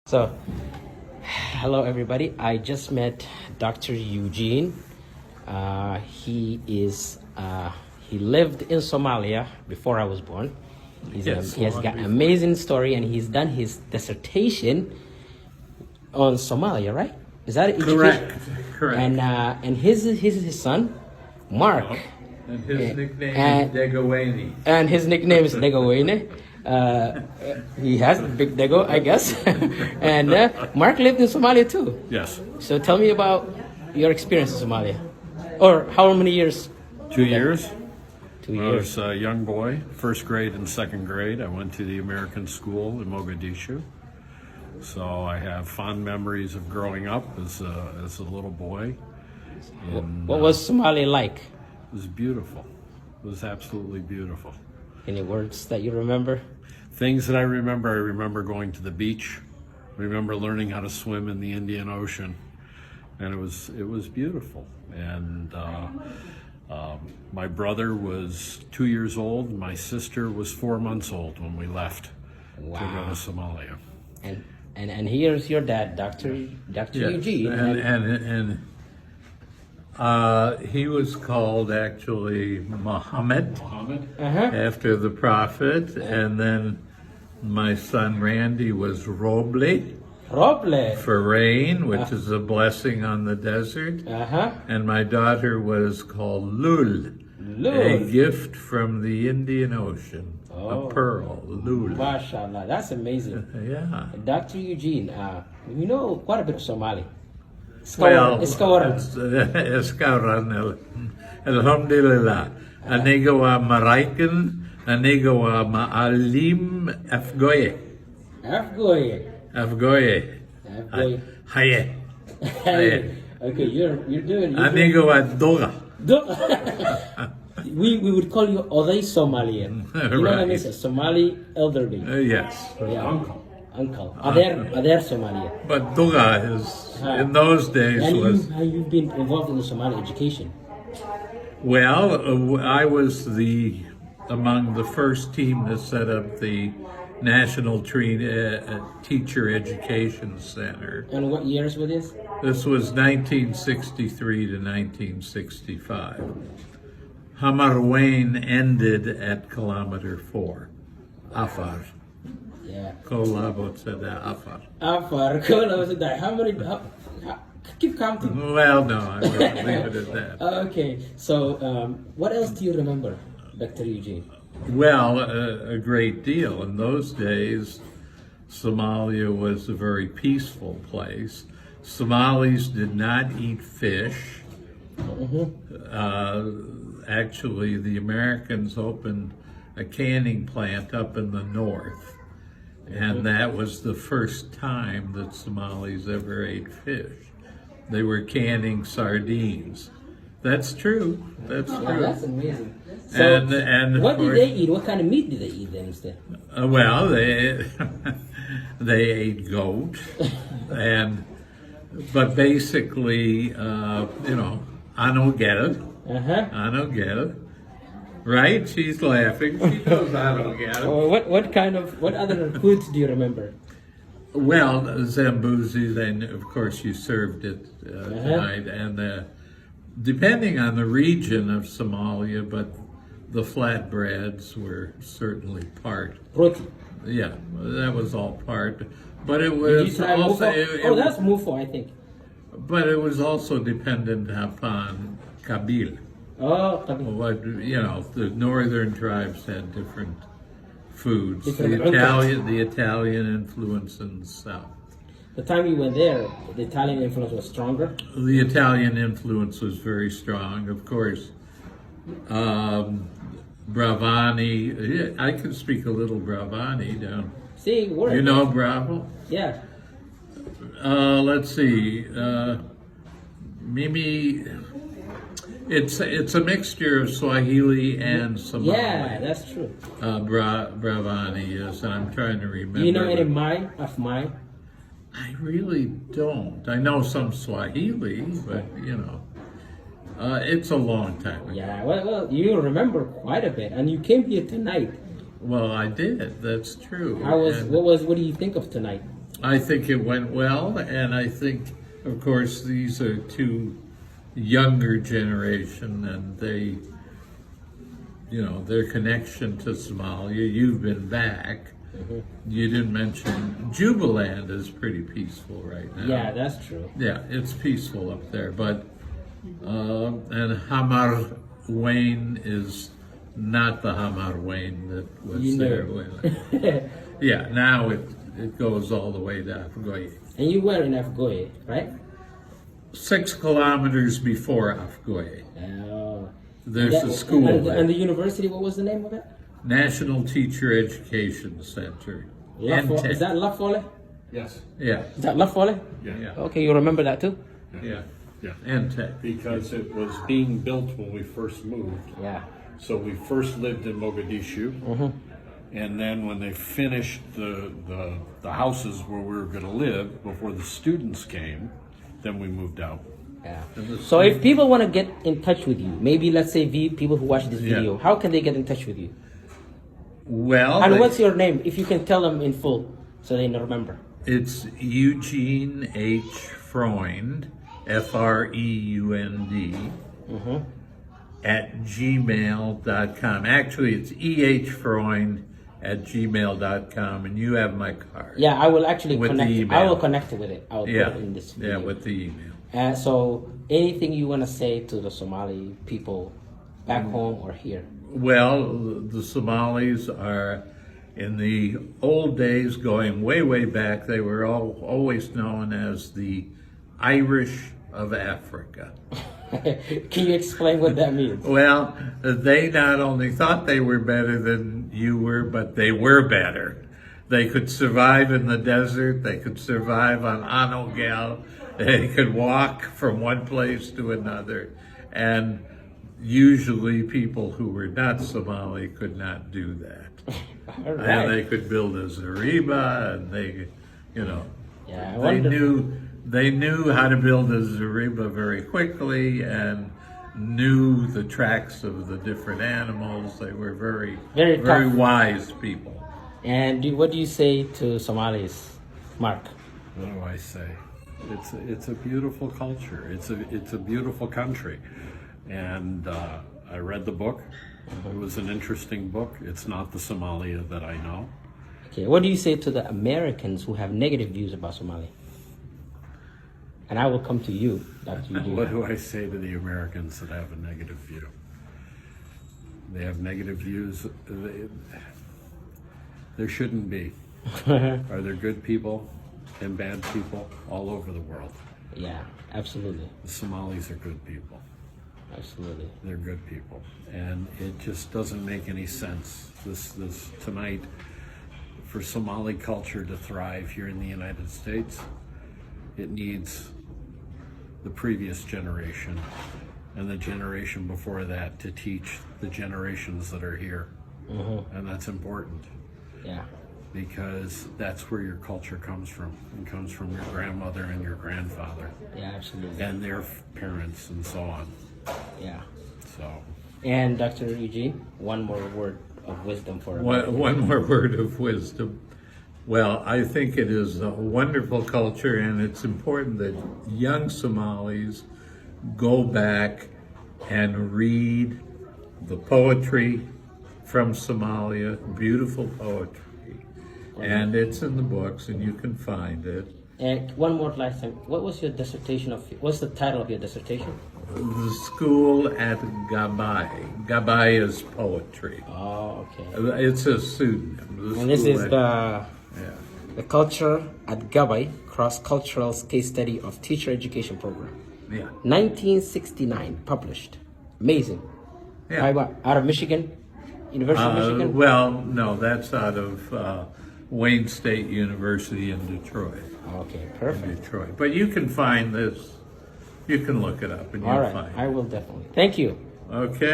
So, hello everybody. I just met Dr. Eugene. He lived in Somalia before I was born. Yes, He has long got an before. amazing story, and he's done his dissertation on Somalia, right? Is that education? Correct. And his son, Mark, And his nickname and- is Degawani. and his nickname is Negowene. He has a big Nego, I guess. And Mark lived in Somalia too. Yes. So tell me about your experience in Somalia, or how many years? 2 years. 2 When I years. was a young boy, first grade and second grade. I went to the American school in Mogadishu. So I have fond memories of growing up as a little boy. And, What was Somalia like? It was beautiful. It was absolutely beautiful. Any words that you remember? Things that I remember going to the beach. I remember learning how to swim in the Indian Ocean, and it was beautiful. And my brother was 2 years old. My sister was 4 months old when we left to go Wow. to Somalia. And here's your dad, Dr. Eugene. And he was called actually Muhammad after the prophet, and then my son Randy was Roble Roble. for rain, which is a blessing on the desert, and my daughter was called Lul, a gift from the Indian Ocean, a pearl, Lul. Mashallah, that's amazing. Yeah. Dr. Eugene, you know quite a bit of Somali. Well, Iskawar. Iskawran, alhamdulillah. Anigawa Maraikan, anigawa Maalim Afgoye. Afgoye. Afgoye. Afgoye. Haye. Okay, you're doing. Anigawa Doga. We would call you Oday Somalian. You know what I mean? Right. So Somali elderly. Yes. Yeah. Uncle. Ader Somalia. But Doga is, in those days, And was. you've been involved in the Somali education. Well, I was among the first team that set up the National Teacher Education Center. And what years were this? This was 1963 to 1965. Hamarwain ended at kilometer 4, Afar. Yeah. Kolabot said Afar. Afar. How many? Keep counting. Well, no, I will leave it at that. Okay. So, what else do you remember, Dr. Eugene? Well, a great deal. In those days, Somalia was a very peaceful place. Somalis did not eat fish. Actually, the Americans opened a canning plant up in the north, and that was the first time that Somalis ever ate fish. They were canning sardines. That's true. That's Oh, true. that's amazing. So, And what of did course- they eat? What kind of meat did they eat then instead? Well, they they ate goat, but basically, I don't get it. I don't get it. Right? She's laughing. She knows I don't get it. What other foods do you remember? Well, Zambuzi, then of course you served it tonight, and depending on the region of Somalia, but the flatbreads were certainly part. Roti. Yeah, that was all part, but it Did you was try also. mufo? That's mufo, I think. But it was also dependent upon Kabil. Oh, tabi. What the northern tribes had different foods. Different The Italian influence in the south. The time you went there, the Italian influence was stronger. The Italian influence was very strong, of course. Bravani. I can speak a little Bravani down. See, word. You know Bravo? Yeah. Let's see. Mimi. It's a mixture of Swahili and Somali. Yeah, that's true. Bravani, yes, and I'm trying to remember. Do you know any but Mai of Mai? I really don't. I know some Swahili, but it's a long time ago. Yeah, well, you remember quite a bit, and you came here tonight. Well, I did. That's true. How was? And- What do you think of tonight? I think it went well, and I think, of course, these are two younger generation, and they, you know, their connection to Somalia. You've been back. You didn't mention Jubaland is pretty peaceful right now. Yeah, that's true. Yeah, it's peaceful up there, but and Hamar Wayne is not the Hamar Wayne that was You there. know. Yeah, now it goes all the way to Afgoye. And you were in Afgoye, right? 6 kilometers before Afgoye. Oh. There's That- a school and, there. and the university, what was the name of it? National Teacher Education Center. NTEC. Is that Lafole? Yes. Yeah, Is that Lafole? yeah, Okay, you remember that too? yeah. Yeah. NTEC. Because it was being built when we first moved. Yeah. So we first lived in Mogadishu, and then when they finished the houses where we were going to live before the students came, then we moved out. Yeah. So if people want to get in touch with you, maybe let's say people who watch this Yeah. video, how can they get in touch with you? Well, And they- what's your name? If you can tell them in full, so they remember. it's Eugene H. Freund, Freund, at gmail.com. Actually, it's ehfreund at gmail.com, and you have my card. Yeah, I will actually With the connect. email. I will connect with it. I will Yeah, put it in this yeah, video. with the email. So anything you want to say to the Somali people back home or here? Well, the Somalis are, in the old days, going way, way back, they were always known as the Irish of Africa. Can you explain what that means? Well, they not only thought they were better than you were, but they were better. They could survive in the desert, they could survive on Anogal, they could walk from one place to another, and usually people who were not Somali could not do that. All And right. they could build a zariba, and they, you know, Yeah, I they wonder. knew how to build a zariba very quickly and knew the tracks of the different animals. They were very, Very very tough. wise people. And what do you say to Somalis, Mark? What do I say? It's a beautiful culture. It's a beautiful country, and I read the book. It was an interesting book. It's not the Somalia that I know. Okay, what do you say to the Americans who have negative views about Somali? And I will come to you, Dr. What Eugene. do I say to the Americans that have a negative view? They have negative views. There shouldn't be. Are there good people and bad people all over the world? Yeah, absolutely, The Somalis are good people. absolutely. They're good people, and it just doesn't make any sense. This tonight, for Somali culture to thrive here in the United States, it needs the previous generation and the generation before that to teach the generations that are here, and that's important Yeah, because that's where your culture comes from. It comes from your grandmother and your grandfather yeah, absolutely. and their parents and so on. Yeah. So. And Dr. Eugene, one more word of wisdom for One more word of wisdom. Well, I think it is a wonderful culture, and it's important that young Somalis go back and read the poetry from Somalia, beautiful poetry. And it's in the books, and you can find it. And one more last time. What was your dissertation of? What's the title of your dissertation? The school at Gabay. Gabay is poetry. Oh, okay. It's a pseudonym. The And this school is at- the culture at Gabay cross-cultural case study of teacher education program, yeah. 1969, published. Amazing. Yeah. By what? Out of Michigan, University of Michigan. Well, no, that's out of Wayne State University in Detroit. Okay, perfect. Detroit. But you can find this. You can look it up and All you'll right, find I it. will definitely. Thank you. Okay.